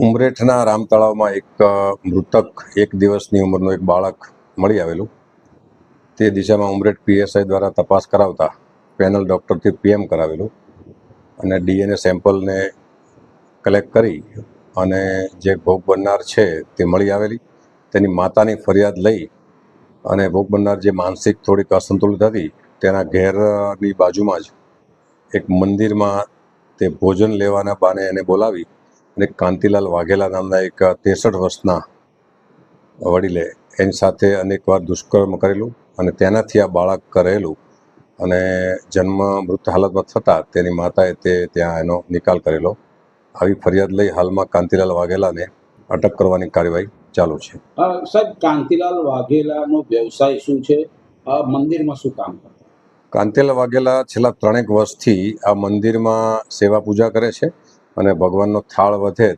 ઉમરેઠના રામ તળાવમાં એક મૃતક 1 દિવસની ઉંમરનું એક બાળક મળી આવેલું. તે દિશામાં ઉમરેઠ પીએસઆઈ દ્વારા તપાસ કરાવતા પેનલ ડૉક્ટરથી પીએમ કરાવેલું અને ડીએનએ સેમ્પલને કલેક્ટ કરી અને જે ભોગ બનનાર છે તે મળી આવેલી. તેની માતાની ફરિયાદ લઈ અને ભોગ બનનાર જે માનસિક થોડીક અસંતુલિત હતી તેના ઘેરની બાજુમાં જ એક મંદિરમાં તે ભોજન લેવાના બાને એને બોલાવી અને કાંતિલાલ વાઘેલા નામના એક 63 વર્ષના વડીલે એની સાથે અનેકવાર દુષ્કર્મ કરેલું અને તેનાથી આ બાળક રહેલું અને જન્મ મૃત હાલતમાં થતાં તેની માતાએ ત્યાં એનો નિકાલ કરેલો. આવી ફરિયાદ લઈ હાલમાં કાંતિલાલ વાઘેલાને અટક કરવાની કાર્યવાહી ચાલુ છે. સાહેબ, કાંતિલાલ વાઘેલાનો વ્યવસાય શું છે? મંદિરમાં શું કામ કરતા? કાંતિલાલ વાઘેલા છેલ્લા 3 વર્ષથી આ મંદિરમાં સેવા પૂજા કરે છે અને ભગવાનનો થાળ વધે તે